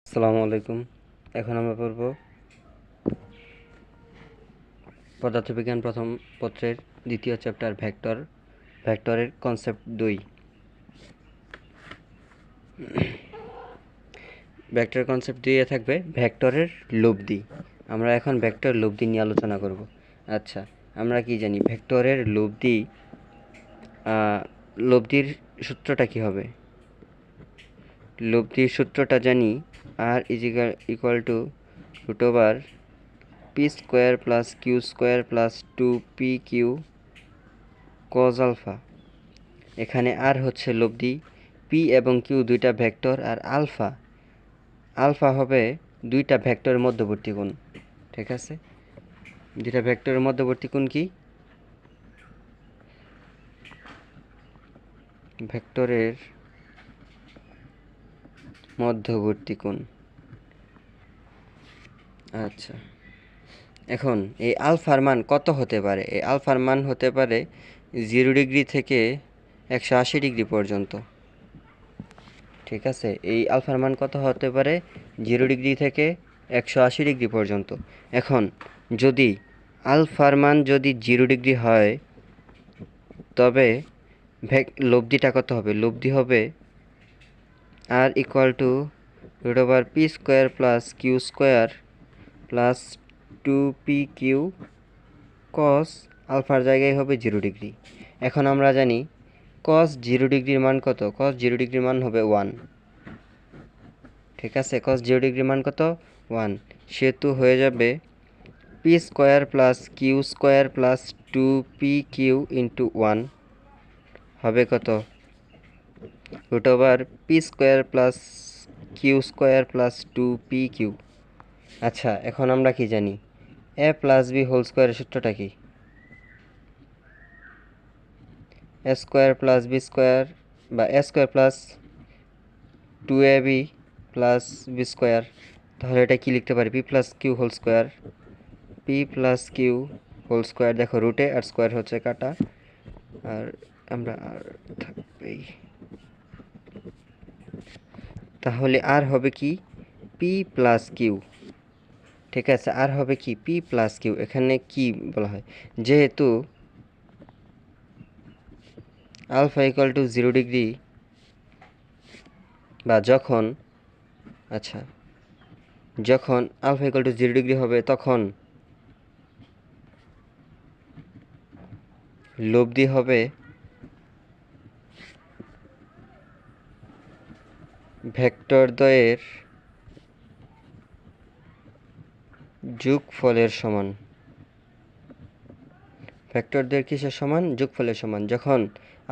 আসসালামু আলাইকুম। এখন আমরা পড়ব পদার্থবিজ্ঞান প্রথম পত্রের দ্বিতীয় চ্যাপ্টার ভেক্টরের কনসেপ্ট 2। ভেক্টরের কনসেপ্ট 2 এ থাকবে ভেক্টরের লব্ধি। আমরা এখন ভেক্টর লব্ধি নিয়ে আলোচনা করব। আচ্ছা, আমরা কি জানি ভেক্টরের লব্ধির সূত্রটা কি হবে? লব্ধির সূত্রটা জানি r equal to root over P square plus Q square plus 2pq cos alpha. এখানে আর হচ্ছে লব্ধি, পি এবং কিউ দুইটা ভেক্টর, আর আলফা হবে দুইটা ভেক্টরের মধ্যবর্তী কোণ। ঠিক আছে, দুইটা ভেক্টরের মধ্যবর্তী কোণ কি? ভেক্টরের মধ্যবর্তী কোণ। আচ্ছা, এখন এই আলফার মান কত হতে পারে? এই আলফার মান হতে পারে 0 ডিগ্রি থেকে 180 ডিগ্রি পর্যন্ত। ঠিক আছে, এই আলফার মান কত হতে পারে? 0 ডিগ্রি থেকে 180 ডিগ্রি পর্যন্ত। এখন যদি আলফার মান যদি 0 ডিগ্রি হয়, তবে লব্ধিটা কত হবে? লব্ধি হবে R equal to root over P square plus Q square plus 2pq cos আলফার জায়গায় হবে 0 ডিগ্রি। এখন আমরা জানি কস 0 ডিগ্রির মান কত? কস 0 ডিগ্রির মান হবে 1। ঠিক আছে, কস 0 ডিগ্রির মান কত? 1। সেহেতু হয়ে যাবে p square plus Q square plus 2pq ইন্টু 1 হবে কত? Root over P square plus Q square plus 2pq। আচ্ছা, এখন আমরা কি জানি? এ প্লাস বি হোল স্কোয়ারের সূত্রটা কি? A square plus B square বা A square plus 2ab plus B square. তাহলে এটা কি লিখতে পারি? P plus Q whole square, P plus Q whole square. দেখো, রুটে আর স্কোয়ার হচ্ছে কাটা, আর আমরা আর থাকবেই। তাহলে আর হবে কি? P plus q. ঠিক আছে, আর হবে কি? P plus q. এখানে কি বলা হয়? যেহেতু আলফা ইকুয়াল টু 0 ডিগ্রি, বা যখন আলফা ইকুয়াল টু 0 ডিগ্রি হবে, তখন লব্ধি হবে ভেক্টরদ্বয়ের যোগফলের সমান। ভেক্টরদ্বয়ের কিসের সমান? যোগফলের সমান। যখন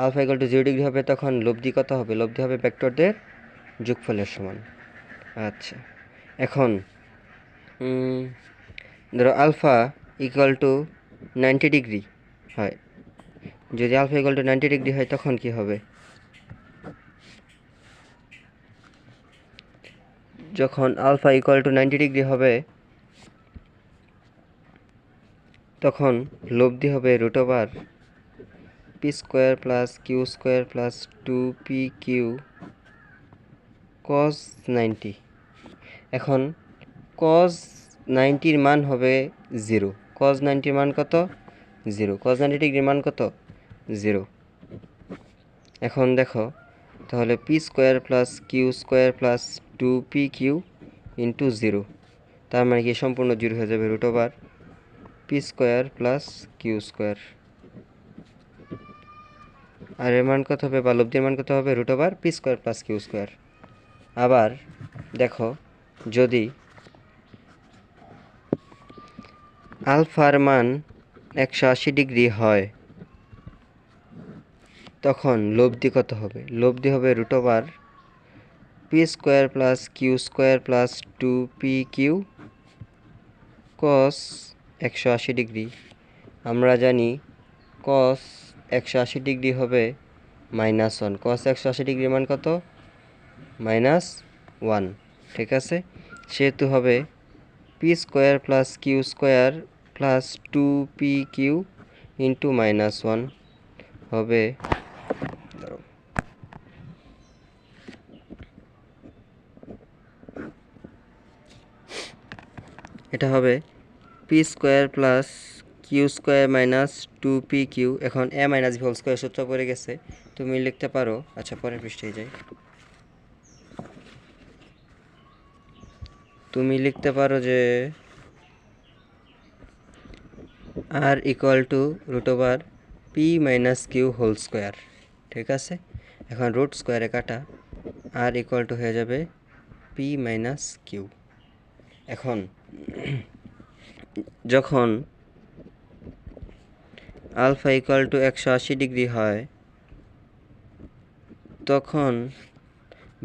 আলফা ইকুয়াল টু 0 ডিগ্রি হবে, তখন লব্ধি কত হবে? লব্ধি হবে ভেক্টরদ্বয়ের যোগফলের সমান। আচ্ছা, এখন ধরো আলফা ইকুয়াল টু 90 ডিগ্রি হয়। যদি আলফা ইকুয়াল টু 90 ডিগ্রি হয়, তখন কি হবে? যখন আলফা ইকুয়াল টু 90 ডিগ্রি হবে, তখন লব্ধি হবে root over P square plus Q square plus 2pq cos 90। এখন cos 90-র মান হবে 0। cos 90-র মান কত? 0। cos 90 ডিগ্রির মান কত? 0। এখন দেখো, তাহলে P square plus Q square plus 2pq into 0, তার মানে কি সম্পূর্ণ 0 হয়ে যাবে? Root over P square plus Q square. R এর মান কত হবে, বা লব্ধির মান কত হবে? Root over P square plus Q square. আবার দেখো, যদি আলফার মান 180 ডিগ্রি হয়, তখন লব্ধি কত হবে? লব্ধি হবে root over P square plus Q square plus 2pq cos 180 degree. আমরা জানি cos 180 ডিগ্রি হবে -1। cos 180 ডিগ্রির মান কত? -1। ঠিক আছে, সেহেতু হবে p square plus Q square plus 2pq ইন্টু -1 হবে এটা হবে p square plus Q square minus 2p q. এখন a minus v whole square সূত্র পড়ে গেছে, তুমি লিখতে পারো। আচ্ছা, পরের পৃষ্ঠায় যাই। তুমি লিখতে পারো যে R equal to root over P minus Q whole square. ঠিক আছে, এখন রুট স্কোয়ারে কাটা আর ইকুয়াল টু হয়ে যাবে পি মাইনাস কিউ। এখন যখন আলফা ইকুয়াল টু 180 ডিগ্রি হয় তখন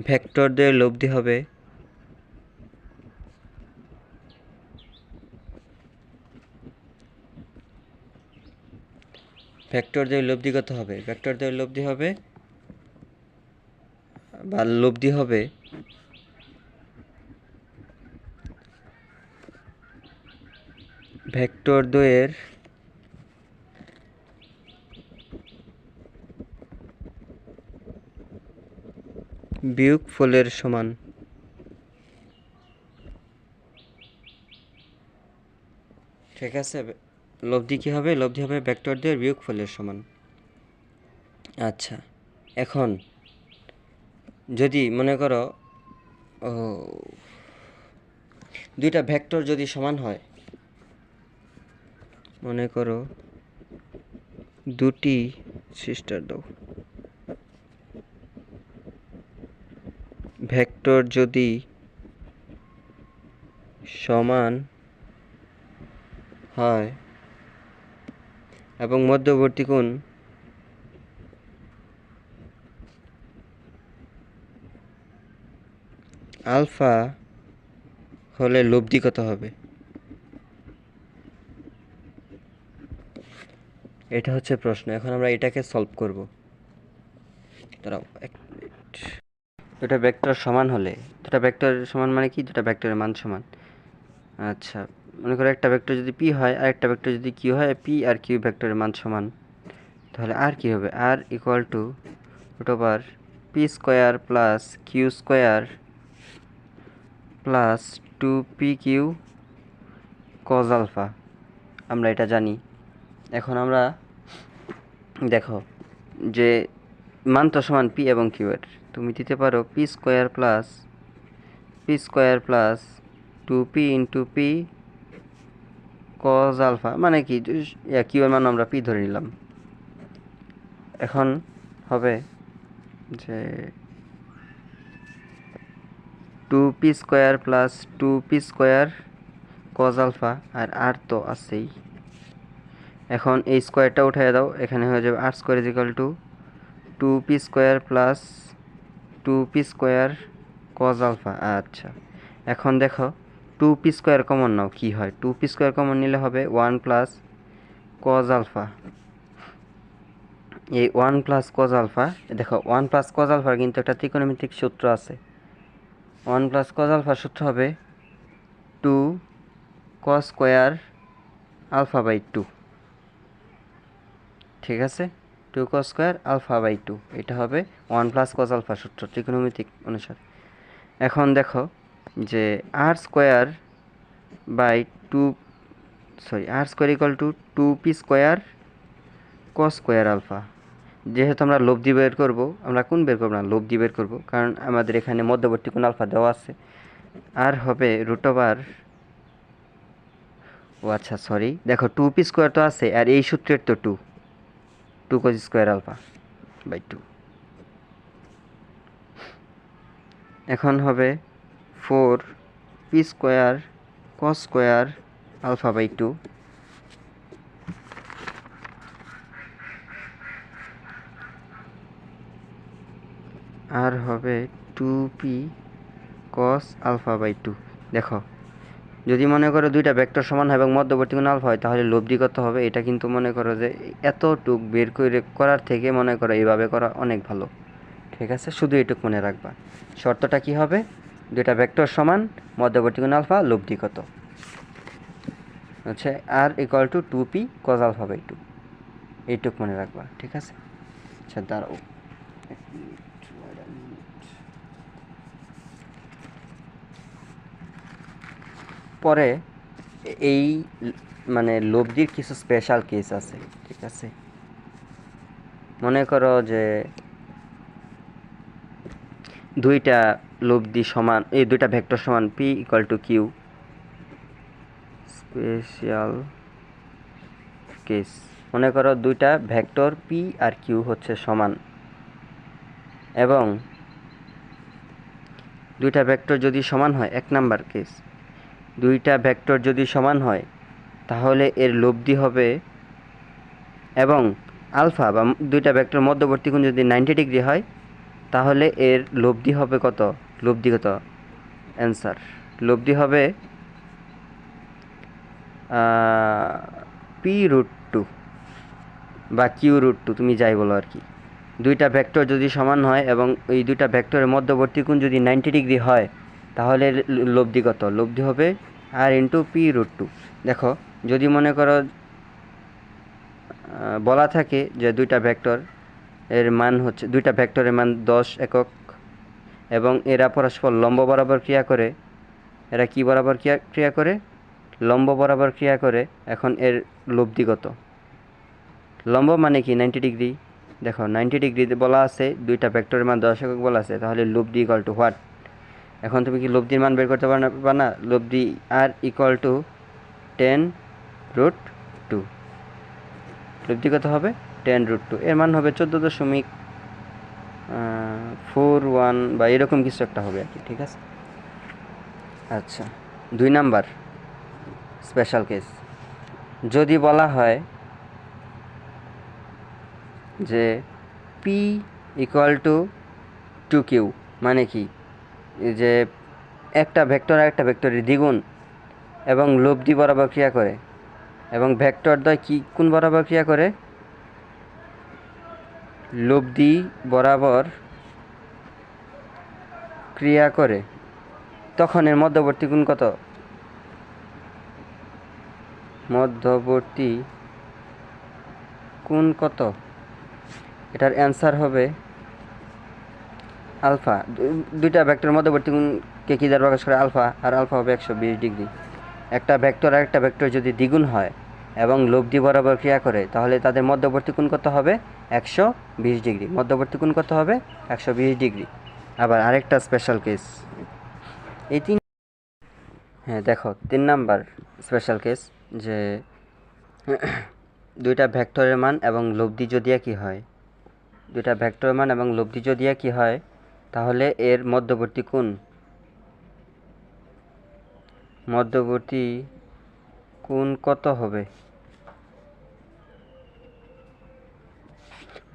ভেক্টরদের লব্ধি হবে ভেক্টরদের লব্ধি কত হবে? ভেক্টরদের লব্ধি হবে বা লব্ধি হবে ভেক্টর দ্বয়ের বিয়োগফলের সমান। ঠিক আছে, লব্ধি কি হবে? লব্ধি হবে ভেক্টরদের বিয়োগফলের সমান। আচ্ছা, এখন যদি মনে করো দুইটা ভেক্টর যদি সমান হয়, মনে করো দুটি সিস্টার দাও, ভেক্টর যদি সমান হয় এবং মধ্যবর্তী কোণ আলফা হলে লব্ধি কত হবে? এটা হচ্ছে প্রশ্ন। এখন আমরা এটাকে সলভ করব। দাঁড়াও এক মিনিট। দুটা ভেক্টর সমান হলে, দুটা ভেক্টর সমান মানে কি? দুটা ভেক্টরের মান সমান। আচ্ছা, মনে করো একটা ভেক্টর যদি পি হয় আর একটা ভেক্টর যদি কিউ হয়, পি আর কিউ ভেক্টরের মান সমান, তাহলে আর কি হবে? R equal to root over P square plus Q square plus 2p Q cos alpha. আমরা এটা জানি। এখন আমরা দেখো যে মান তো সমান পি এবং কিউ এর, তুমি দিতে পারো p square plus 2p into p cos alpha, মানে কি কিউ এর মান আমরা পি ধরে নিলাম। এখন হবে যে 2p square plus 2p square cos alpha, আর তো আছেই। এখন এই স্কোয়ারটা উঠিয়ে দাও, এখানে হয়ে যাবে R square is equal to 2p square plus 2p square cos alpha. আচ্ছা, এখন দেখো 2p স্কোয়ার কমন নাও, কি হয়? 2p স্কোয়ার কমন নিলে হবে 1 প্লাস কজ আলফা। এই 1 প্লাস কজ আলফা, দেখো 1 প্লাস কজ আলফার কিন্তু একটা ত্রিকোণমিতিক সূত্র আছে। 1 প্লাস কজ আলফার সূত্র হবে 2 কজ স্কোয়ার আলফা বাই 2। ঠিক আছে, 2 কজ স্কোয়ার আলফা বাই 2, এটা হবে 1 প্লাস কজ আলফা সূত্র ত্রিকোণমিতিক অনুসারে। এখন দেখো যে R square by 2, R square equal to 2p square cos square alpha. যেহেতু আমরা লব্ধি বের করব, আমরা কোন বের করব না, লব্ধি বের করব, কারণ আমাদের এখানে মধ্যবর্তী কোণ আলফা দেওয়া আছে। আর হবে রুট ওভার, ও আচ্ছা সরি, দেখো 2p স্কোয়ার তো আছে আর এই সূত্রের তো 2 কজ স্কোয়ার আলফা বাই 2। এখন হবে 4p square cos square alpha by 2। আর হবে 2p cos আলফা বাই 2। দেখো যদি মনে করো দুইটা ভেক্টর সমান হয় এবং মধ্যবর্তী কোণ আলফা হয়, তাহলে লব্ধি কত হবে? এটা কিন্তু মনে করো যে এতটুক বের করার থেকে মনে করো এইভাবে করা অনেক ভালো। ঠিক আছে, শুধু এটুক মনে রাখবা। শর্তটা কি হবে? দুইটা ভেক্টর সমান, মধ্যবর্তী কোণ আলফা, লব্ধি কত? আচ্ছা, R equal to 2p cos alpha by 2, এইটুক মনে রাখবা। ঠিক আছে, আচ্ছা দাঁড়াও। পরে এই মানে লব্ধির কিছু স্পেশাল কেস আছে, ঠিক আছে? মনে করো যে দুইটা লব্ধি সমান, এই দুইটা ভেক্টর সমান p equal to q, special case. মনে করো দুইটা ভেক্টর পি আর কিউ হচ্ছে সমান, এবং দুইটা ভেক্টর যদি সমান হয়, এক নাম্বার কেস, দুইটা ভেক্টর যদি সমান হয় তাহলে এর লব্ধি হবে, এবং আলফা বা দুইটা ভেক্টর মধ্যবর্তী কোণ যদি 90 ডিগ্রি হয় তাহলে এর লব্ধি হবে কত? লব্ধি কত? অ্যান্সার লব্ধি হবে p√2 বা q√2, তুমি যাই বলো আর কি। দুইটা ভেক্টর যদি সমান হয় এবং এই দুইটা ভেক্টরের মধ্যবর্তী কোণ যদি 90 ডিগ্রি হয় তাহলে লব্ধি কত? লব্ধি হবে r × p√2। দেখো, যদি মনে করো বলা থাকে যে দুইটা ভেক্টর এর মান হচ্ছে, দুইটা ভেক্টরের মান 10 একক এবং এরা পরস্পর লম্ব বরাবর ক্রিয়া করে, এরা কি বরাবর ক্রিয়া করে? লম্ব বরাবর ক্রিয়া করে। এখন এর লব্ধি কত? লম্ব মানে কি 90 ডিগ্রি। দেখো 90 ডিগ্রিতে বলা আছে, দুইটা ভেক্টরের মান 10 একক বলা আছে, তাহলে লব্ধি ইকুয়াল টু হোয়াট? এখন তুমি কি লব্ধির মান বের করতে পারবা না? লব্ধি আর ইকুয়াল টু 10√2। লব্ধি কত হবে? 10√2। এর মান হবে 14.41 বা এরকম কিছু একটা হবে আর কি, ঠিক আছে? আচ্ছা, 2 নাম্বার স্পেশাল কেস, যদি বলা হয় যে পি ইকুয়াল টু 2q, মানে কি? যে একটা ভেক্টর আর একটা ভেক্টরের দ্বিগুণ এবং লব্ধি বরাবর ক্রিয়া করে, এবং ভেক্টর দ্বয় কি কোণ বরাবর ক্রিয়া করে? লব্ধি বরাবর ক্রিয়া করে, তখন এর মধ্যবর্তী কোণ কত? মধ্যবর্তী কোণ কত? এটার অ্যান্সার হবে আলফা। দুইটা ভেক্টরের মধ্যবর্তী কোণকে কি দ্বারা প্রকাশ করে? আলফা, আর আলফা হবে 120 ডিগ্রি। একটা ভেক্টর আর একটা ভেক্টর যদি দ্বিগুণ হয় এবং লব্ধি বরাবর ক্রিয়া করে তাহলে তাদের মধ্যবর্তী কোণ কত হবে? 120 ডিগ্রি। মধ্যবর্তী কোণ কত হবে? 120 ডিগ্রি। আবার আরেকটা স্পেশাল কেস, এই তিন, হ্যাঁ দেখো 3 নাম্বার স্পেশাল কেস, যে দুইটা ভেক্টরের মান এবং লব্ধি যদি একই হয়, দুইটা ভেক্টরের মান এবং লব্ধি যদি একই হয় তাহলে এর মধ্যবর্তী কোণ, মধ্যবর্তী কোণ কত হবে?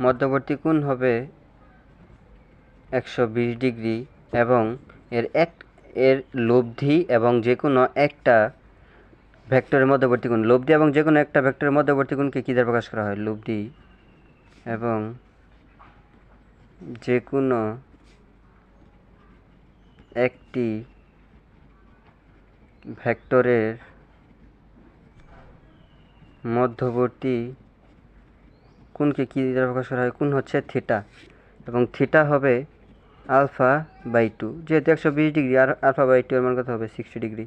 মধ্যবর্তী কোণ হবে 120 ডিগ্রি, এবং এর লব্ধি এবং যে কোনো একটা ভেক্টরের মধ্যবর্তী কোণ, লব্ধি এবং যে কোনো একটা ভেক্টরের মধ্যবর্তী কোণকে কী দ্বারা প্রকাশ করা হয়? লব্ধি এবং যে কোনো একটি ভেক্টরের মধ্যবর্তী কোণকে কী দ্বারা প্রকাশ করা হয়? কোণ হচ্ছে থিটা, এবং থিটা হবে α/2। যেহেতু 120 ডিগ্রি, আর α/2 এর মান কত হবে? 60 ডিগ্রি।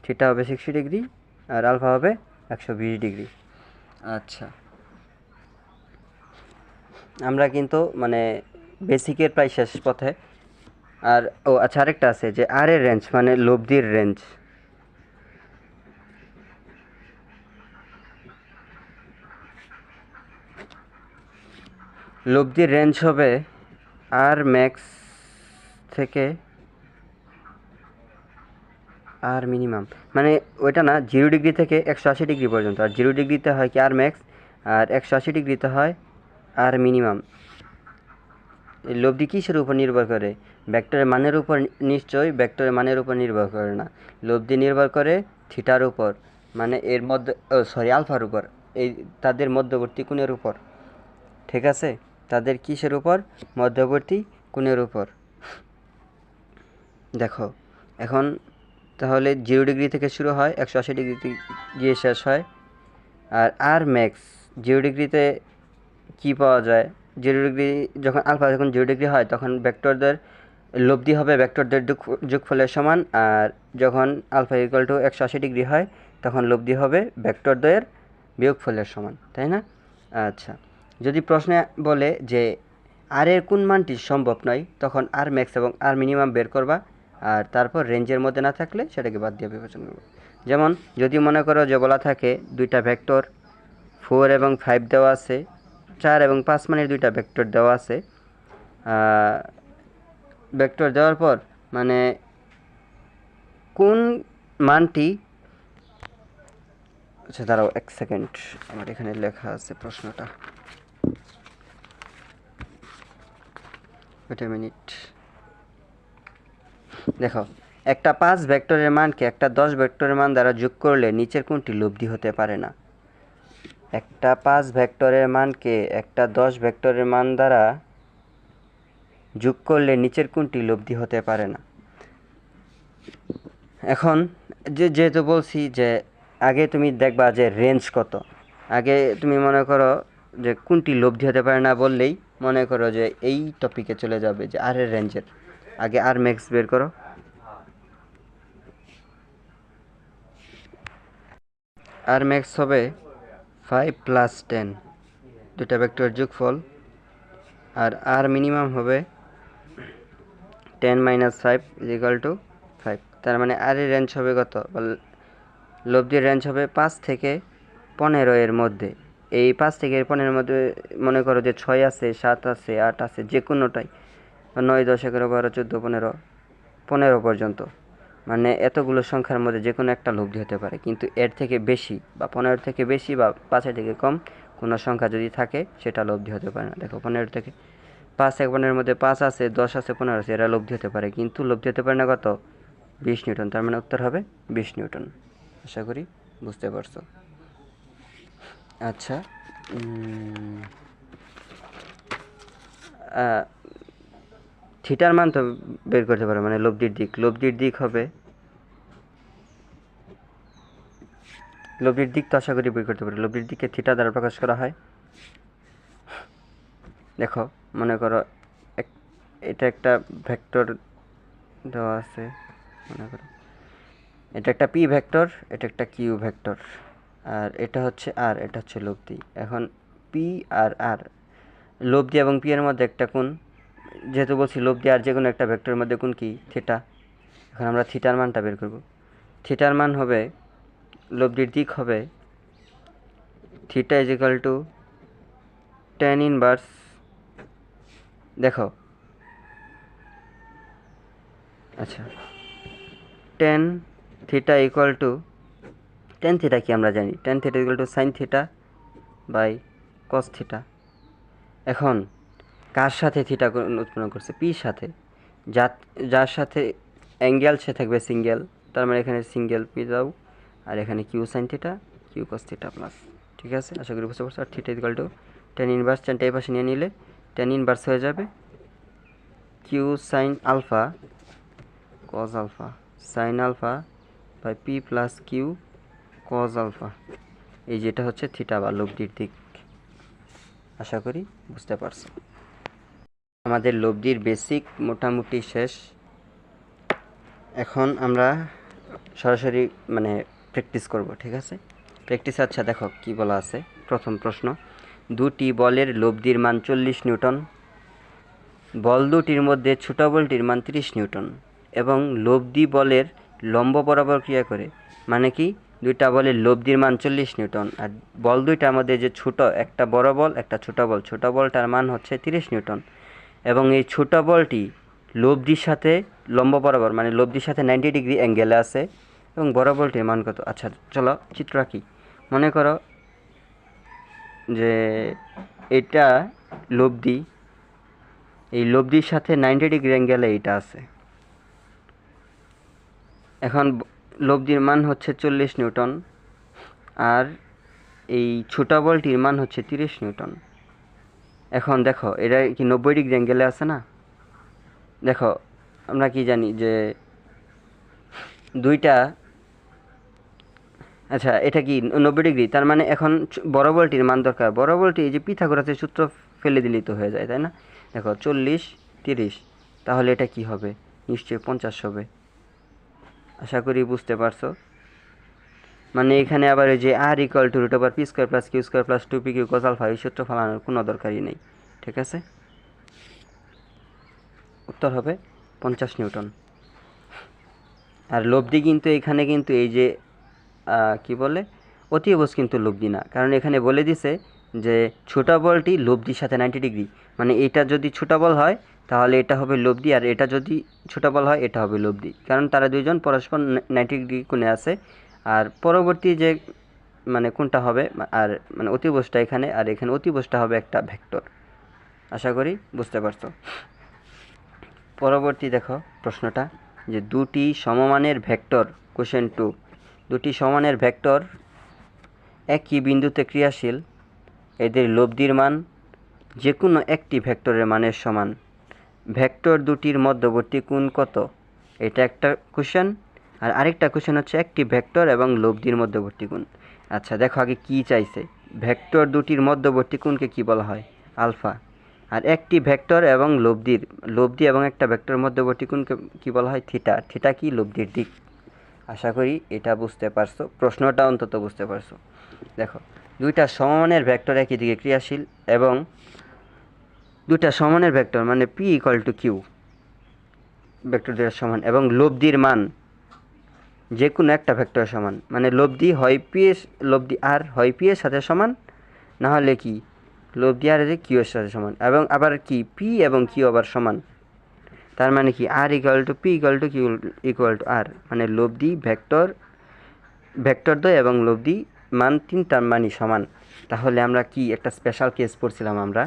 থিটা হবে 60 ডিগ্রি আর আলফা হবে 120 ডিগ্রি। আচ্ছা, আমরা কিন্তু মানে বেসিকের প্রায় শেষ পথে। আর আচ্ছা, আরেকটা আছে যে আর এর রেঞ্জ, মানে লব্ধির রেঞ্জ। লব্ধির রেঞ্জ হবে আর ম্যাক্স থেকে আর মিনিমাম, মানে ওইটা না, 0 ডিগ্রি থেকে 180 ডিগ্রি পর্যন্ত। আর 0 ডিগ্রিতে হয় কি আর ম্যাক্স, আর 180 ডিগ্রিতে হয় আর মিনিমাম। এই লব্ধি কিসের উপর নির্ভর করে? ভেক্টরের মানের উপর? নিশ্চয়ই ভেক্টরের মানের উপর নির্ভর করে না। লব্ধি নির্ভর করে থিটার উপর, মানে এর মধ্যে, আলফার উপর, এই তাদের মধ্যবর্তী কোণের উপর, ঠিক আছে? তাদের কিসের উপর? মধ্যবর্তী কোণের উপর। দেখো এখন তাহলে 0 ডিগ্রি থেকে শুরু হয়, 180 ডিগ্রিতে গিয়ে শেষ হয়। আর ম্যাক্স 0 ডিগ্রিতে কি পাওয়া যায়? 0 ডিগ্রি যখন আলফা যখন 0 ডিগ্রি হয় তখন ভেক্টরদের লব্ধি হবে ভেক্টরদের যোগফলের সমান, আর যখন আলফা ইকুয়াল টু 180 ডিগ্রি হয় তখন লব্ধি হবে ভেক্টরদ্বয়ের বিয়োগফলের সমান, তাই না? আচ্ছা, যদি প্রশ্নে বলে যে আর এর কোন মানটি সম্ভব নয়, তখন আর ম্যাক্স এবং আর মিনিমাম বের করবা, আর তারপর রেঞ্জের মধ্যে না থাকলে সেটাকে বাদ দিয়ে বিবেচনা করবো। যেমন যদি মনে করো যে বলা থাকে দুইটা ভেক্টর 4 এবং 5 দেওয়া আছে, 4 এবং 5 মানের দুইটা ভেক্টর দেওয়া আছে, ভেক্টর দেওয়ার পর মানে কোন মানটি, আচ্ছা দাঁড়াও 1 সেকেন্ড, আমার এখানে লেখা আছে প্রশ্নটা, ওয়েট এ মিনিট। দেখো, একটা 5 ভেক্টরের মানকে একটা 10 ভেক্টরের মান দ্বারা যোগ করলে নিচের কোনটি লব্ধি হতে পারে না? একটা 5 ভেক্টরের মানকে একটা 10 ভেক্টরের মান দ্বারা যোগ করলে নিচের কোনটি লব্ধি হতে পারে না? এখন যেহেতু বলছি যে আগে তুমি দেখবা যে রেঞ্জ কত, আগে তুমি মনে করো যে কোনটি লব্ধি হতে পারে না বললেই মনে করো যে এই টপিকে চলে যাবে যে আর এর রেঞ্জের, আগে আর ম্যাক্স বের করো। আর ম্যাক্স হবে 5 প্লাস 10, দুটা ভেক্টর যোগফল, আর আর মিনিমাম হবে 10 মাইনাস 5 ইজ ইকুয়াল টু 5। তার মানে আর এর রেঞ্জ হবে কত, লব্ধির রেঞ্জ হবে 5 থেকে 15 এর মধ্যে। এই 5 থেকে 15 এর মধ্যে মনে করো যে 6 আছে, 7 আছে, 8 আছে, যে কোনোটাই, 9, 10, 11, 12, 14, 15, 15 পর্যন্ত, মানে এতগুলো সংখ্যার মধ্যে যে কোনো একটা লব্ধি হতে পারে। কিন্তু এর থেকে বেশি বা 15 থেকে বেশি বা 5 থেকে কম কোনো সংখ্যা যদি থাকে সেটা লব্ধি হতে পারে না। দেখো 15 থেকে 5 থেকে 15 এর মধ্যে 5 আছে, 10 আছে, 15 আছে, এরা লব্ধি হতে পারে, কিন্তু লব্ধি হতে পারে না কত, 20 নিউটন। তার মানে উত্তর হবে 20 নিউটন। আশা করি বুঝতে পারছো। আচ্ছা, থিটার মান তো বের করতে পারো, মানে লব্ধির দিক হবে, লব্ধির দিক তো আশা করি বের করতে পারো। লব্ধির দিককে থিটা দ্বারা প্রকাশ করা হয়। দেখো মনে করো এটা একটা ভেক্টর দেওয়া আছে, মনে করো এটা একটা পি ভেক্টর, এটা একটা কিউ ভেক্টর, আর এটা হচ্ছে আর, এটা হচ্ছে লব্ধি। এখন পি আর আর, লব্ধি এবং পি এর মধ্যে একটা কোণ, যেহেতু বলছি লব্ধি আর যে কোনো একটা ভেক্টরের মধ্যে কোণ কি, থিটা। এখন আমরা থিটার মানটা বের করব। থিটার মান হবে, লব্ধির দিক হবে theta is equal to tan inverse, দেখো আচ্ছা tan theta equal to, tan theta কি আমরা জানি, tan theta equal to sine theta by cos theta. এখন কার সাথে থিটা উৎপন্ন করছে, পির সাথে, যার সাথে অ্যাঙ্গেল সে থাকবে সিঙ্গেল, তার মানে এখানে সিঙ্গেল পি দাও, আর এখানে Q sine theta, Q cos theta plus. ঠিক আছে, আশা করি বুঝতে পারছো। আর theta equal to tan inverse, টেনটা এই পাশে নিয়ে নিলে tan ইনভার্স হয়ে যাবে Q sine alpha cos alpha sine alpha by P plus Q cos alpha. এই যেটা হচ্ছে থিটা বা লব্ধির দিক। আশা করি বুঝতে পারছো। আমাদের লব্ধির বেসিক মোটামুটি শেষ। এখন আমরা সরাসরি মানে প্র্যাকটিস করব, ঠিক আছে? প্র্যাকটিস, আচ্ছা দেখো কি বলা আছে। প্রথম প্রশ্ন, দুটি বলের লব্ধির মান 40 নিউটন, বল দুটির মধ্যে ছোট বলটির মান 30 নিউটন এবং লব্ধি বলের লম্ব বরাবর ক্রিয়া করে। মানে কি, দুইটা বলের লব্ধির মান 40 নিউটন, আর বল দুইটার মধ্যে যে ছোট, একটা বড় বল একটা ছোট বল, ছোট বলটার মান হচ্ছে 30 নিউটন, এবং এই ছোট বলটি লব্ধির সাথে লম্ব বরাবর, মানে লব্ধির সাথে 90 ডিগ্রি অ্যাঙ্গেলে আছে, এবং বড় বলটির মান কত। আচ্ছা চলো চিত্র আঁকি। মনে করো যে এটা লব্ধি, এই লব্ধির সাথে 90 ডিগ্রি অ্যাঙ্গেলে এইটা আছে। এখন লব্ধির মান হচ্ছে 40 নিউটন, আর এই ছোটা বলটির মান হচ্ছে 30 নিউটন। এখন দেখো এটা কি 90 ডিগ্রি অ্যাঙ্গেলে আছে না? দেখো আমরা কি জানি যে দুইটা, আচ্ছা এটা কি 90 ডিগ্রি, তার মানে এখন বড় বলটির মান দরকার। বড় বলটি এই যে পিথাগোরাসের সূত্র ফেলে দিলেই তো হয়ে যায়, তাই না? দেখো 40, 30, তাহলে এটা কি হবে? নিশ্চয়ই 50 হবে। আশা করি বুঝতে পারছো। মানে এখানে আবার ওই যে R equal to root over P square plus Q square plus 2p Q cos alpha এই সূত্র ফেলানোর কোনো দরকারই নেই। ঠিক আছে, উত্তর হবে 50 নিউটন। আর লব্ধি কিন্তু এখানে কিন্তু এই যে কি বলে অতিভুজ কিন্তু লব্ধি না, কারণ এখানে বলে দিছে যে ছোটা বলটি লব্ধির সাথে 90 ডিগ্রি, মানে এটা যদি ছোটা বল হয় তাহলে এটা হবে লব্ধি, আর এটা যদি ছোটা বল হয় এটা হবে লব্ধি, কারণ তারা দুইজন পরস্পর 90 ডিগ্রি কোণে আছে। আর পরবর্তী যে মানে কোনটা হবে, আর মানে অতিভুজটা এখানে, আর এখানে অতিভুজটা হবে একটা ভেক্টর। আশা করি বুঝতে পারছো। পরবর্তী দেখো প্রশ্নটা, যে দুটি সমমানের ভেক্টর, কোশ্চেন 2, দুটি সমানের ভেক্টর একই বিন্দুতে ক্রিয়াশীল, এদের লব্ধির মান যে কোনো একটি ভেক্টরের মানের সমান, ভেক্টর দুটির মধ্যবর্তী কোণ কত? এটা একটা কোশ্চেন। আর আরেকটা কোশ্চেন হচ্ছে একটি ভেক্টর এবং লব্ধির মধ্যবর্তী কোণ। আচ্ছা দেখো আগে কি চাইছে, ভেক্টর দুটির মধ্যবর্তী কোণকে কি বলা হয়? আলফা। আর একটি ভেক্টর এবং লব্ধি এবং একটা ভেক্টরের মধ্যবর্তী কোণকে কি বলা হয়? থিটা। থিটা কি? লব্ধির দিক। আশা করি এটা বুঝতে পারছো, প্রশ্নটা অন্তত বুঝতে পারছো। দেখো দুইটা সমমানের ভেক্টর একই দিকে ক্রিয়াশীল, এবং দুইটা সমানের ভেক্টর মানে p equal to q, vector দুইটা সমান, এবং লব্ধির মান যে কোনো একটা ভেক্টরের সমান, মানে লব্ধি হয় পি এর, লব্ধি আর হয় পি এর সাথে সমান, না হলে কি লব্ধি আর কিউ এর সাথে সমান, এবং আবার কি পি এবং কিউ আবার সমান। তার মানে কি R equal to P equal to Q equal to R, মানে লব্ধি ভেক্টর দ্বয় এবং লব্ধি মান তিনটার মানই সমান। তাহলে আমরা কি একটা স্পেশাল কেস পড়ছিলাম, আমরা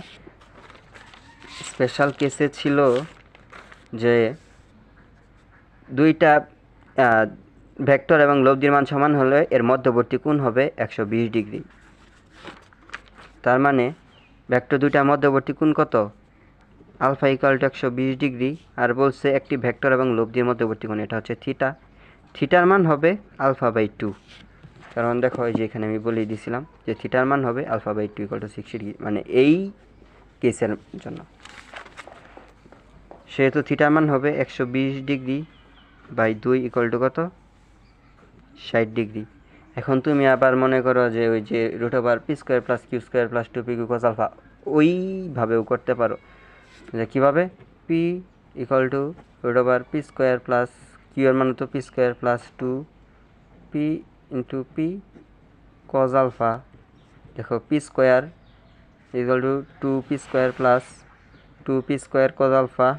স্পেশাল কেসে ছিল যে দুইটা ভেক্টর এবং লব্ধির মান সমান হলে এর মধ্যবর্তী কোণ হবে 120 ডিগ্রি। তার মানে ভেক্টর দুইটার মধ্যবর্তী কোণ কত? Alpha equal to 120 degree. আর বলছে একটি ভেক্টর এবং লব্ধির মধ্যবর্তী কোণ, এটা হচ্ছে থিটা। থিটার মান হবে আলফা বাই 2, কারণ দেখো এই যে এখানে আমি বলেই দিয়েছিলাম যে থিটার মান হবে alpha by 2 equal to 60 degree, মানে এই কেসের জন্য। সেহেতু থিটার মান হবে 120 ডিগ্রি বাই 2 ইকুয়াল টু কত? 60 ডিগ্রি। এখন তুমি আবার মনে করো যে ওই যে root over P square plus Q square plus 2p Q cos alpha ওইভাবেও করতে পারো, যে কীভাবে? P equal to root over P square plus Q এর মান তো P square plus 2p into P cos alpha. দেখো P square equal to 2p square plus 2p square cos alpha.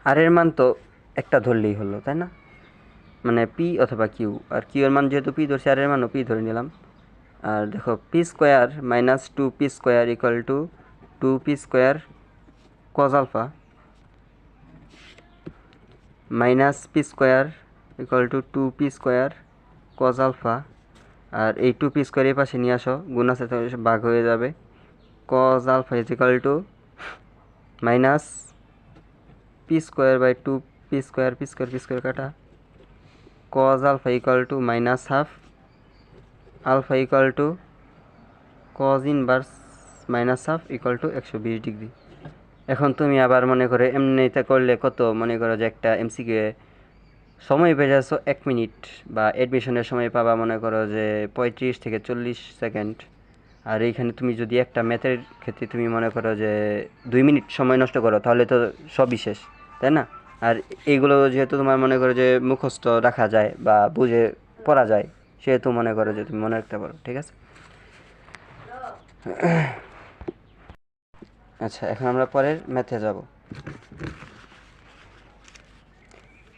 R এর মান তো একটা ধরলেই হলো, তাই না? মানে পি অথবা কিউ, আর কিউ এর মান যেহেতু পি ধরছি আর এর মানও পি ধরে নিলাম। আর দেখো P square minus 2p square equal to 2p square cos alpha minus P square equal to 2p square cos alpha. আর এই 2p স্কোয়ার এই পাশে নিয়ে আসো, গুণ আছে তো ভাগ হয়ে যাবে। Cos alpha is equal to minus P square by 2p square, p square কাটা, cos alpha equal to minus half alpha equal to cos inverse minus half equal to 120 degree. এখন তুমি আবার মনে করো এমনিতে করলে কত, মনে করো যে একটা এমসিকিউ সময় পেয়ে যাচ্ছ 1 মিনিট, বা অ্যাডমিশনের সময় পাবা মনে করো যে 35 থেকে 40 সেকেন্ড। আর এইখানে তুমি যদি একটা ম্যাথের ক্ষেত্রে তুমি মনে করো যে 2 মিনিট সময় নষ্ট করো, তাহলে তো সবই শেষ, তাই না? আর এইগুলো যেহেতু তোমার মনে করো যে মুখস্থ রাখা যায় বা বুঝে পড়া যায়, সেহেতু মনে করো যে তুমি মনে রাখতে পারো। ঠিক আছে, আচ্ছা এখন আমরা পরের ম্যাথে যাব।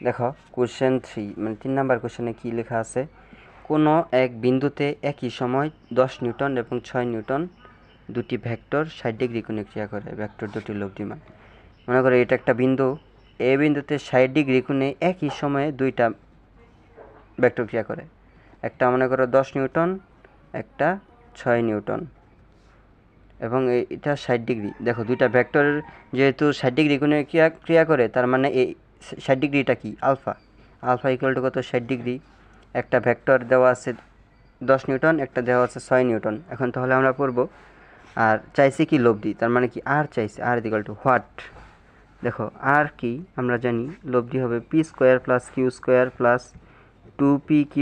দেখো কোশ্চেন 3, মানে 3 নাম্বার কোশ্চেনে কি লেখা আছে, কোনো এক বিন্দুতে একই সময় 10 নিউটন এবং 6 নিউটন দুটি ভেক্টর 60 ডিগ্রি কোণে ক্রিয়া করে, ভেক্টর দুটি লব্ধি মান। মনে করো এটা একটা বিন্দু, এই বিন্দুতে 60 ডিগ্রি কোণে একই সময়ে দুইটা ভেক্টর ক্রিয়া করে, একটা মনে করো 10 নিউটন, একটা 6 নিউটন, এবং এটা 60 ডিগ্রি। দেখো দুইটা ভেক্টর যেহেতু 60 ডিগ্রি কোণে ক্রিয়া করে, তার মানে এই 60 ডিগ্রিটা কি? আলফা। আলফা ইকুয়াল টু কত? 60 ডিগ্রি। একটা ভেক্টর দেওয়া আছে 10 নিউটন, একটা দেওয়া আছে 6 নিউটন। এখন তাহলে আমরা পড়ব, আর চাইছি কি? লব্ধি, তার মানে কি আর চাইছে, আর ইকুয়াল টু হোয়াট, দেখো আর কি আমরা জানি লব্ধি হবে p square plus Q square plus 2pq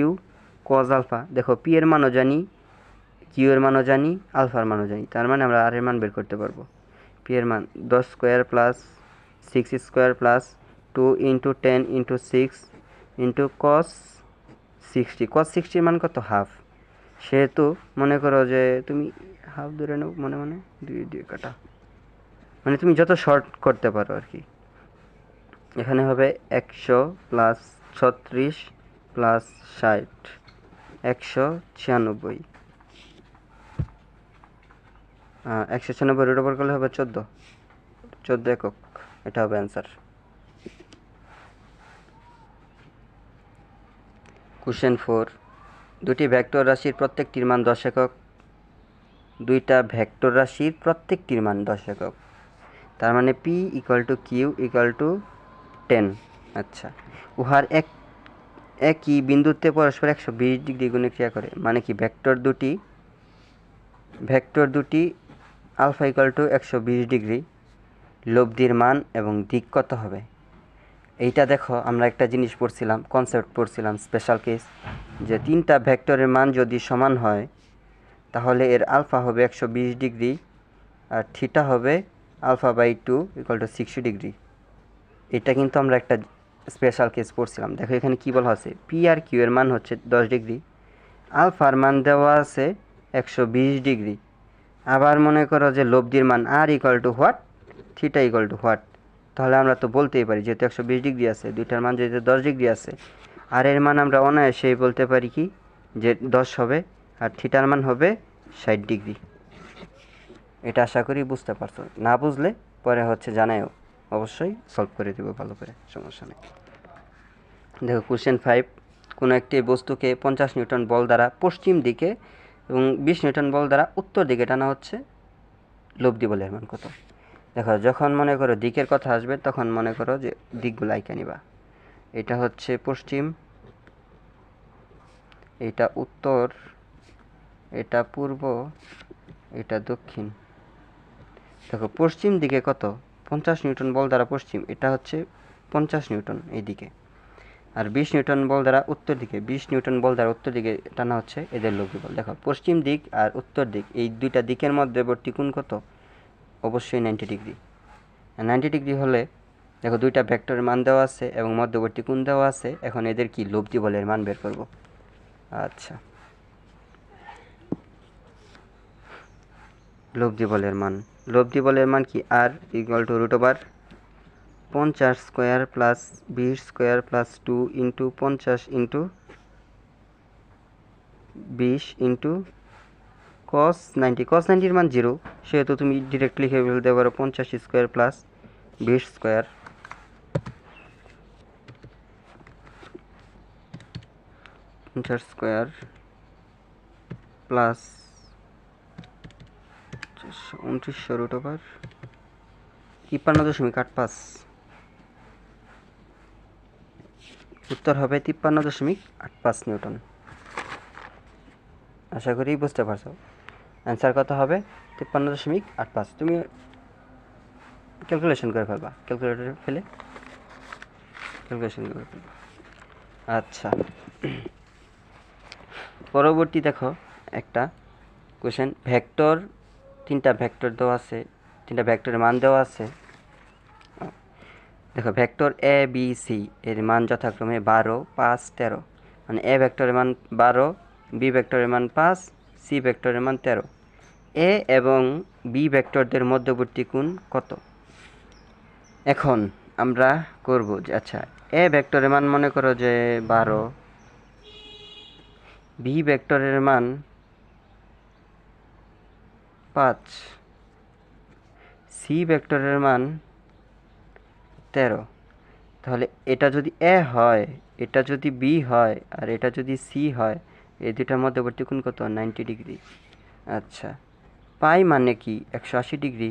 cos alpha. দেখো পি এর মানও জানি, কিউ এর মানও জানি, আলফার মানও জানি, তার মানে আমরা আর এর মান বের করতে পারবো। পি এর মান 10 square plus 6 square plus 2 into 10 into 6 into cos 60। cos 60 এর মান কত? হাফ। সেহেতু মনে করো যে তুমি হাফ ধরে নাও, মনে মনে 2 দিয়ে কাটা, মানে তুমি যত শর্ট করতে পারো আর কি। এখানে হবে 100 প্লাস 36 প্লাস 60 196। 196 রুট ওভার করলে হবে 14 একক। এটা হবে অ্যান্সার। কোশ্চেন 4, দুটি ভেক্টর রাশির প্রত্যেকটির মান 10 একক। দুইটা ভেক্টর রাশির প্রত্যেকটির মান 10 একক, তার মানে p equal to Q equal to 10। আচ্ছা, উহার একই বিন্দুতে পরস্পর 120 ডিগ্রি গুণে ক্রিয়া করে, মানে কি ভেক্টর দুটি আলফা ইকুয়াল টু 120 ডিগ্রি, লব্ধির মান এবং দিক কত হবে? এইটা দেখো আমরা একটা জিনিস পড়ছিলাম, কনসেপ্ট পড়ছিলাম, স্পেশাল কেস, যে তিনটা ভেক্টরের মান যদি সমান হয় তাহলে এর আলফা হবে 120 ডিগ্রি আর থিটা হবে alpha by 2 equal to 60 degree. এটা কিন্তু আমরা একটা স্পেশাল কেস পড়ছিলাম। দেখো এখানে কী বলা আছে, পি আর কিউ এর মান হচ্ছে 10 ডিগ্রি, আলফার মান দেওয়া আছে 120 ডিগ্রি। আবার মনে করো যে লব্ধির মান R equal to what, theta equal to what. তাহলে আমরা তো বলতেই পারি যেহেতু 120 ডিগ্রি আছে, দুইটার মান যেহেতু 10 ডিগ্রি আছে, আর এর মান আমরা অনায়াসেই বলতে পারি কি যে 10 হবে, আর থিটার মান হবে 60 ডিগ্রি। এটা আশা করি বুঝতে পারছো। না বুঝলে পরে হচ্ছে জানাও, অবশ্যই সলভ করে দেবো ভালো করে, সমস্যা নেই। দেখো কোশ্চেন 5, কোনো একটি বস্তুকে 50 নিউটন বল দ্বারা পশ্চিম দিকে এবং 20 নিউটন বল দ্বারা উত্তর দিকে টানা হচ্ছে, লব্ধি বলের মান কত? দেখো যখন মনে করো দিকের কথা আসবে তখন মনে করো যে দিকগুলো আইকা নিবা। এটা হচ্ছে পশ্চিম, এটা উত্তর, এটা পূর্ব, এটা দক্ষিণ। দেখো পশ্চিম দিকে কত? 50 নিউটন বল দ্বারা পশ্চিম, এটা হচ্ছে 50 নিউটন এই দিকে, আর 20 নিউটন বল দ্বারা উত্তর দিকে, 20 নিউটন বল দ্বারা উত্তর দিকে টানা হচ্ছে এদের লব্ধি বল। দেখো পশ্চিম দিক আর উত্তর দিক এই দুইটা দিকের মধ্যবর্তী কোণ কত? অবশ্যই 90 ডিগ্রি। 90 ডিগ্রি হলে দেখো দুইটা ভেক্টরের মান দেওয়া আছে এবং মধ্যবর্তী কোণ দেওয়া আছে, এখন এদের কি লব্ধি বলের মান বের করব। আচ্ছা, লব্ধি বলের মান কি? R equal to root over 50 square plus 20 square plus 2 into 50 into 20 into cos 90। cos 90 এর মান 0, সেহেতু তুমি ডিরেক্ট লিখে ফেলতে পারো 50 square plus 20 square, 50 square plus 2900 root over 53.85। উত্তর হবে 53.85 নিউটন। আশা করি বুঝতে পারছো। অ্যান্সার কত হবে? 53.85। তুমি ক্যালকুলেশন করে ফেলবা, ক্যালকুলেটরে ফেলে ক্যালকুলেশন করে ফেলবা। আচ্ছা, পরবর্তী দেখো একটা কোশ্চেন, তিনটা ভেক্টর দেওয়া আছে, তিনটা ভেক্টরের মান দেওয়া আছে। দেখো ভেক্টর এ বি সি এর মান যথাক্রমে 12, 5, 13, মানে এ ভেক্টরের মান 12, বি ভেক্টরের মান 5, সি ভেক্টরের মান 13। এ এবং বি ভেক্টরদের মধ্যবর্তী কোণ কত? এখন আমরা করব যে আচ্ছা, এ ভেক্টরের মান মনে করো যে 12, বি ভেক্টরের মান 5, সি ভেক্টরের মান 13। তাহলে এটা যদি এ হয়, এটা যদি বি হয়, আর এটা যদি সি হয়, এই দুটার মধ্যবর্তী কোণ কত? 90 ডিগ্রি। আচ্ছা, পাই মানে কি? 180 ডিগ্রি।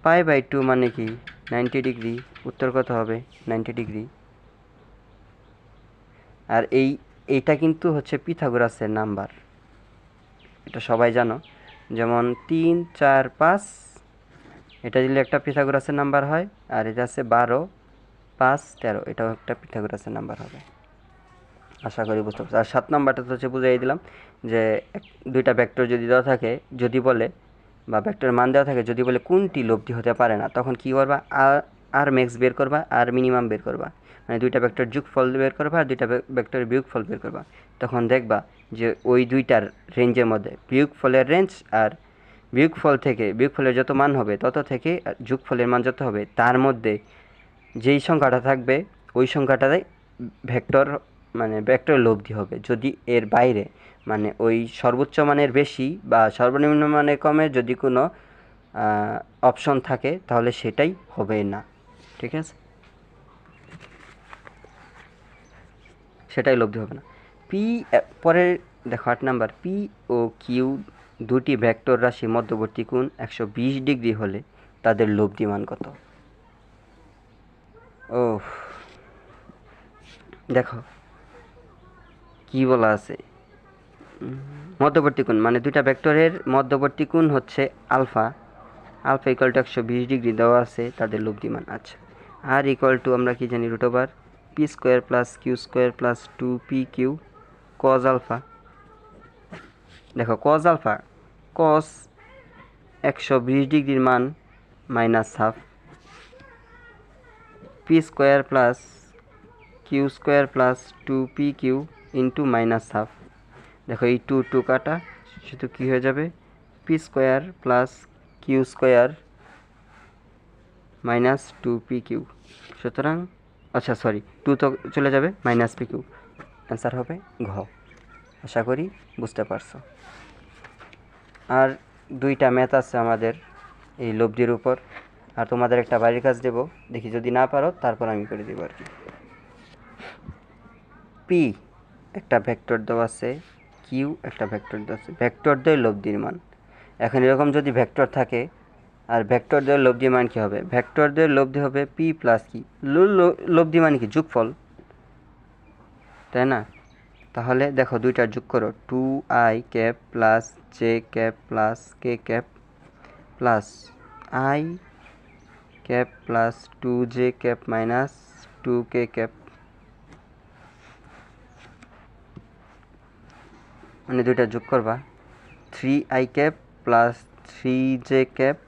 পাই বাই 2 মানে কি? 90 ডিগ্রি। উত্তর কত হবে? 90 ডিগ্রি। আর এইটা কিন্তু হচ্ছে পিথাগোরাসের নাম্বার, এটা সবাই জানো। যেমন 3, 4, 5, এটা দিলে একটা পিথাগোরাসের নাম্বার হয়, আর এটা আছে 12, 5, 13, এটাও একটা পিথাগোরাসের নাম্বার হবে। আশা করি বুঝতে পারছি। আর 7 নাম্বারটা তো হচ্ছে বুঝাই দিলাম যে দুইটা ভেক্টর যদি দেওয়া থাকে, যদি বলে বা ভেক্টরের মান দেওয়া থাকে, যদি বলে কোনটি লব্ধি হতে পারে না, তখন কী করবা, আর ম্যাক্স বের করবা আর মিনিমাম বের করবা, মানে দুইটা ভেক্টর যোগফল বের করবা আর দুইটা ভেক্টরের বিয়োগফল বের করবা। তখন দেখবা যে ওই দুইটার রেঞ্জের মধ্যে বিয়োগফলের রেঞ্জ আর বিয়োগফলের যত মান হবে তত থেকে যোগফলের মান যত হবে তার মধ্যে যেই সংখ্যাটা থাকবে ওই সংখ্যাটাই ভেক্টর, মানে ভেক্টর লব্ধি হবে। যদি এর বাইরে, মানে ওই সর্বোচ্চ মানের বেশি বা সর্বনিম্ন মানের কমের যদি কোনো অপশন থাকে তাহলে সেটাই হবে না। ঠিক আছে, সেটাই লব্ধি হবে না। পি, পরে দেখো 8 নাম্বার, পি ও কিউ দুটি ভেক্টর রাশি মধ্যবর্তী কোণ 120 ডিগ্রি হলে তাদের লব্ধি মান কত? ও দেখো কি বলা আছে, মধ্যবর্তী কোণ মানে দুইটা ভেক্টরের মধ্যবর্তী কোণ হচ্ছে alpha, alpha equal to 120 degree দেওয়া আছে, তাদের লব্ধি মান। আচ্ছা, আর ইকুয়াল টু আমরা কি জানি, root over P square plus Q square plus 2pq cos alpha. দেখো কজ আলফা, কস 120 ডিগ্রির মান minus half, p square plus Q square plus 2pq into minus half. দেখো এই 2 কাটা, শুধু কী হয়ে যাবে, p square plus Q square minus 2pq। সুতরাং আচ্ছা সরি, 2 তো চলে যাবে, মাইনাস pq। অ্যান্সার হবে ঘ। আশা করি বুঝতে পারছো। আর দুইটা ম্যাথ আছে আমাদের এই লব্ধির উপর, আর তোমাদের একটা বাড়ির কাজ দেব, দেখি যদি না পারো তারপর আমি করে দেবো আর কি। পি একটা ভেক্টর দেওয়া আছে, কিউ একটা ভেক্টর দেওয়া আছে, ভেক্টর দ্বয় লব্ধির মান। এখন এরকম যদি ভেক্টর থাকে আর ভেক্টর দ্বয়ের লব্ধি মান কী হবে, ভেক্টর দ্বয়ের লব্ধি হবে পি প্লাস কি, লব্ধি মানে কি, যোগফল, তাই না? তাহলে দেখো দুইটার যোগ করো, 2i cap plus J cap plus K cap plus I cap plus 2j cap minus 2k cap, মানে দুইটা যোগ করবা, 3i cap plus 3j cap,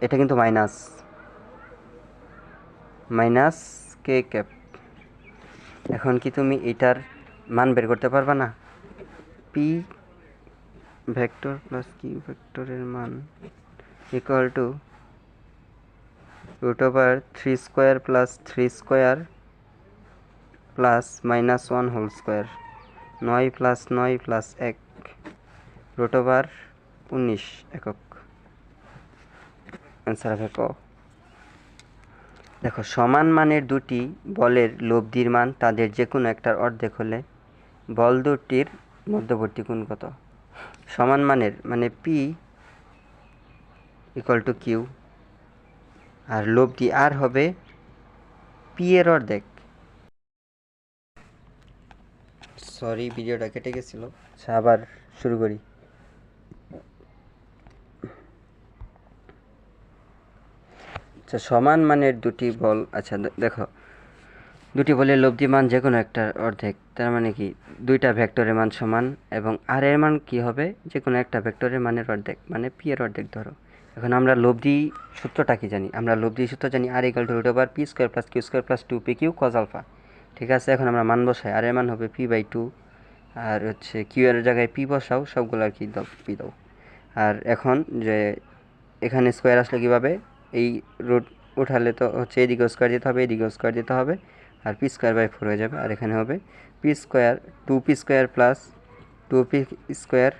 এটা কিন্তু মাইনাস মাইনাস কে ক্যাপ। এখন কি তুমি এটার মান বের করতে পারবা না? পি ভেক্টর প্লাস কিউ ভেক্টরের মান equal to root over 3 square plus 3 square plus minus 1 whole square, 9 plus 9 plus 1 root over 19 একক। অ্যান্সার হবে ক। দেখো সমান মানের দুটি বলের লব্ধির মান তাদের যে কোনো একটার অর্ধেক হলে বল দুটির মধ্যবর্তী কোণ কত? সমান মানের মানে পি ইকুয়াল টু কিউ, আর লব্ধি আর হবে পি এর অর্ধেক। সরি ভিডিওটা কেটে গেছিল, আচ্ছা আবার শুরু করি। আচ্ছা সমান মানের দুটি বল, আচ্ছা দেখো দুটি বলের লব্ধি মান যে কোনো একটার অর্ধেক, তার মানে কি দুইটা ভেক্টরের মান সমান এবং আর এর মান কি হবে, যে কোনো একটা ভেক্টরের মানের অর্ধেক, মানে পি এর অর্ধেক ধরো। এখন আমরা লব্ধি সূত্রটা কি জানি, আমরা লব্ধি সূত্র জানি R equal to root over P square plus Q square plus 2pq cos alpha. ঠিক আছে, এখন আমরা মান বসাই, আর এর মান হবে p/2, আর হচ্ছে কিউ এর জায়গায় পি বসাও, সবগুলো আর কি দাও, পি দাও। আর এখন যে এখানে স্কোয়ার আসলে কীভাবে, এই রুট উঠালে তো হচ্ছে এদিকে স্কোয়ার দিতে হবে, এদিকে স্কোয়ার দিতে হবে, আর পি স্কোয়ার বাই 4 হয়ে যাবে। আর এখানে হবে p square 2p square plus 2p square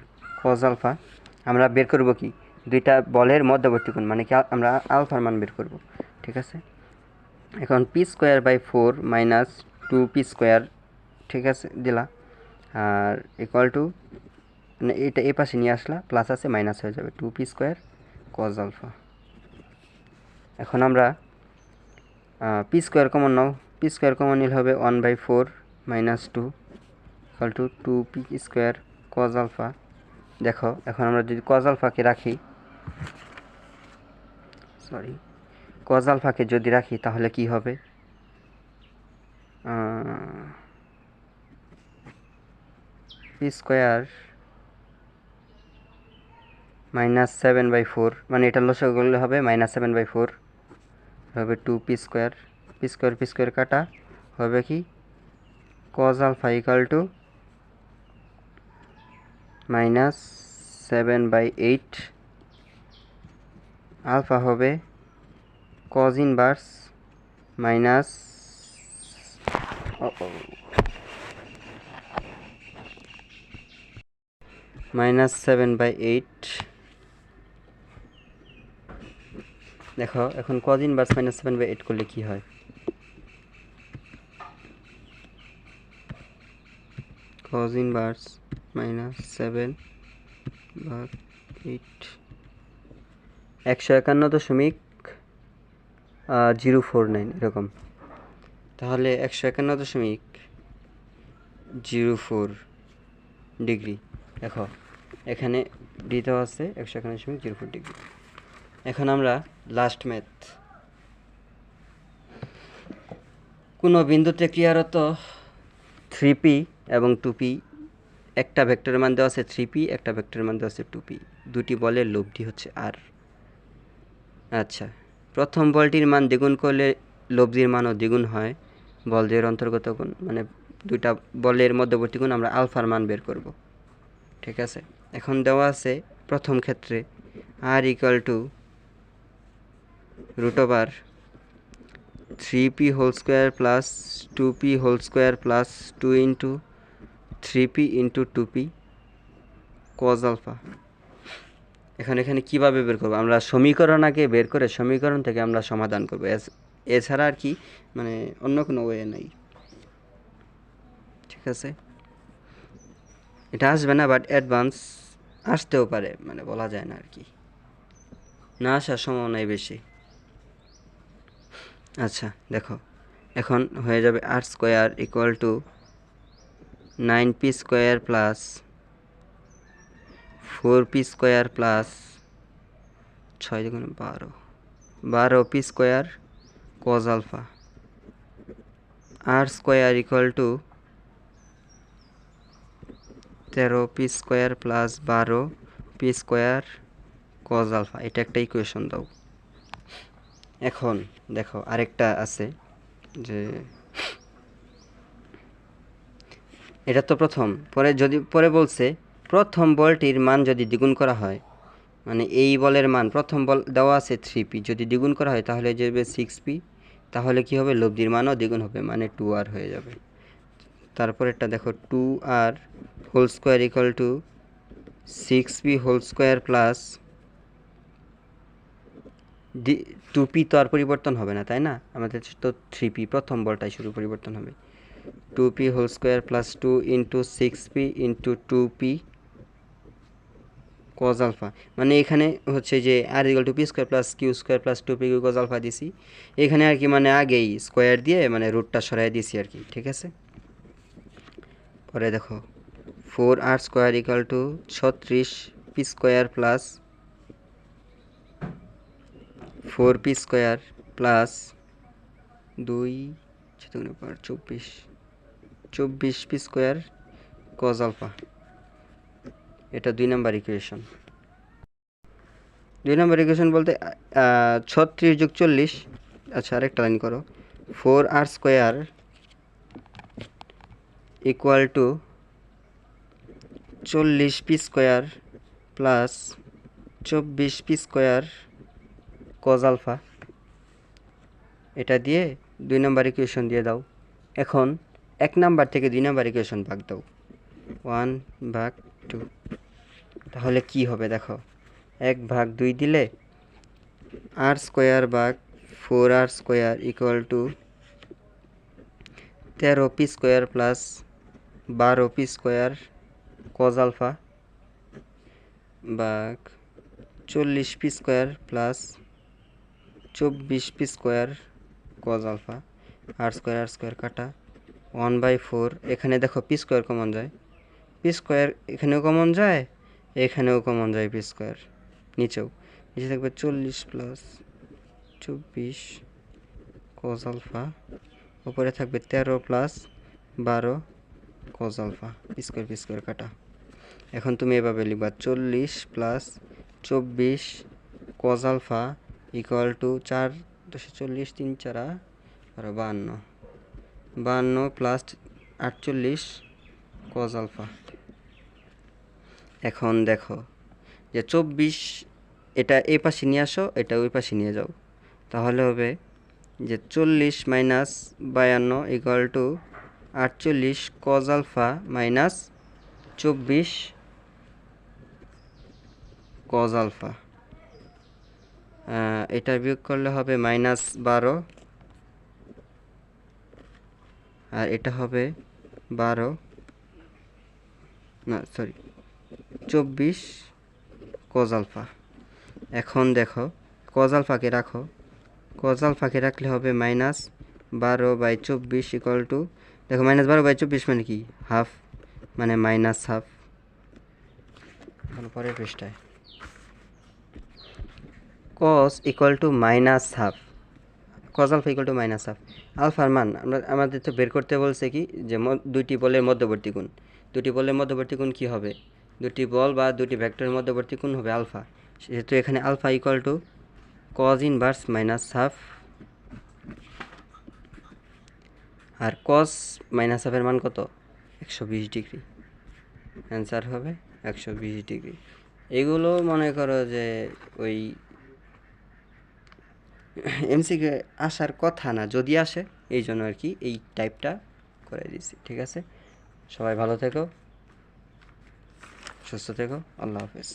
cos alpha. আমরা বের করব কি, দুইটা বলের মধ্যবর্তী কোণ, মানে কি আমরা আলফার মান বের করব। ঠিক আছে, এখন p square by 4 minus 2p square, ঠিক আছে দিলা, আর ইকুয়াল টু, মানে এটা এই পাশে নিয়ে আসলা, প্লাস আছে মাইনাস হয়ে যাবে 2p স্কোয়ার কজ আলফা। এখন আমরা পি স্কোয়ার কমন নাও, পি স্কোয়ার কমন নিলে হবে 1/4 minus 2 equal to 2p square cos alpha. দেখো এখন আমরা যদি কজ আলফাকে রাখি, সরি, কজ আলফাকে যদি রাখি তাহলে কি হবে, পি স্কোয়ার -7/4, মানে এটা লসাগু করলে হবে -7/4 হবে 2p², p² কাটা হবে কি cos alpha equal to -7/8, alpha হবে cos ইনভার্স মাইনাস -7/8। দেখো এখন cos ইনভার্স -7/8 করলে কি হয়, cos ইনভার্স -7/8 151.049 এরকম। তাহলে 151.04 ডিগ্রি। দেখো এখানে দিতে আছে 151.04 ডিগ্রি। এখন আমরা লাস্ট ম্যাথ, কোনো বিন্দুতে ক্রিয়ারত 3p এবং 2p, একটা ভেক্টরের মান দেওয়া আছে 3p, একটা ভেক্টরের মান দেওয়া আছে 2p, দুটি বলের লব্ধি হচ্ছে r। আচ্ছা, প্রথম বলটির মান দ্বিগুণ করলে লব্ধির মানও দ্বিগুণ হয়, বল দুইয়ের অন্তর্গত গুণ, মানে দুইটা বলের মধ্যবর্তী গুণ আমরা আলফার মান বের করব। ঠিক আছে, এখন দেওয়া আছে প্রথম ক্ষেত্রে r equal to √3p² plus 2p² plus 2 into 3p into 2p cos alpha. এখানে কিভাবে বের করবো, আমরা সমীকরণ আগে বের করে সমীকরণ থেকে আমরা সমাধান করব, এছাড়া আর কি, মানে অন্য কোনো ওয়ে নাই। ঠিক আছে, এটা আসবে না, বাট অ্যাডভান্স আসতেও পারে, মানে বলা যায় না আর কি, না আসার সম্ভাবনাই বেশি। আচ্ছা দেখো, এখন হয়ে যাবে r² equal to 9p² plus 4p² plus 6 × 12p² cos alpha, r² equal to 13p² plus 12p² cos alpha. এটা একটা ইকুয়েশন দাও। এখন দেখো আরেকটা আছে, যে এটা তো প্রথম, পরে বলছে প্রথম বলটির মান যদি দ্বিগুণ করা হয়, মানে এই বলের মান, প্রথম বল দেওয়া আছে 3p, যদি দ্বিগুণ করা হয় তাহলে যাবে 6p, তাহলে কি হবে, লব্ধির মানও দ্বিগুণ হবে, মানে 2r হয়ে যাবে। তারপর এটা দেখো 2r² equal to 6p² plus 2p তো আর পরিবর্তন হবে না, তাই না, আমাদের তো 3p প্রথম বলটাই শুধু পরিবর্তন হবে। 2p² plus 2 into 6p into 2p cos alpha, মানে এখানে হচ্ছে যে r equal to p² plus q² plus 2p cos alpha দিছি, এখানে আর কি মানে আগেই স্কোয়ার দিয়ে মানে রুটটা সরাই দিছি আর কি। ঠিক আছে, পরে দেখো 4r² equal to 36p² plus 4p² plus 24p² cos alpha. এটা 2 নম্বর ইকুয়েশন। 2 নম্বর ইকুয়েশন বলতে 36 যোগ 40, আচ্ছা আরেকটা লাইন করো, 4r² equal to 40p² plus 24p² cos alpha. এটা দিয়ে 2 নম্বর ইকুয়েশন দিয়ে দাও। এখন 1 নাম্বার থেকে 2 নাম্বার ইকুয়েশন ভাগ দাও, 1/2, তাহলে কি হবে দেখো, 1/2 দিলে r² ভাগ 4r² equal to 13p² plus 12p² cos alpha ভাগ 40p² plus 24p² cos alpha, r² কাটা 1/4। এখানে দেখো p² কমন যায়, p² এখানেও কমন যায়, এখানেও কমন যায় p², নিচে থাকবে 40 প্লাস 24 cos আলফা, উপরে থাকবে 13 প্লাস 12 cos আলফা, স্কোয়ার কাটা। এখন তুমি এভাবে লিখবা 40 plus 24 cos alpha equal to 4 40 3 4 আর 52, 52 প্লাস 48 cos আলফা। এখন দেখো যে 24 এটা এই পাশে নিয়ে আসো, এটা ওই পাশে নিয়ে যাও, তাহলে হবে যে 40 minus 52 equal to 48 cos alpha minus 24 cos alpha. এটা বিয়োগ করলে হবে -12, আর এটা হবে 12 না সরি 24 cos আলফা। এখন দেখো cos আলফাকে রাখো, cos আলফাকে রাখলে হবে -12/24 ইকুয়াল টু, দেখো -12/24 মানে কি হাফ, মানে -হাফ। পরের পৃষ্ঠায় cos equal to -half, cos alpha equal to -half. আলফার মান আমাদের তো বের করতে বলছে কি যে দুইটি বলের মধ্যবর্তী কোণ, দুটি বলের মধ্যবর্তী কোণ কী হবে, দুটি বল বা দুটি ভেক্টরের মধ্যবর্তী কোণ হবে আলফা। সেহেতু এখানে alpha equal to cos inverse -half, আর cos -হাফের মান কত 120 ডিগ্রি, অ্যান্সার হবে 120 ডিগ্রি। এগুলো মনে করো যে ওই এমসিকে আসার কথা না, যদি আসে এই জন্য আর কি এই টাইপটা করে দিচ্ছি। ঠিক আছে, সবাই ভালো থেকো, সুস্থ থেকো, আল্লাহ হাফেজ।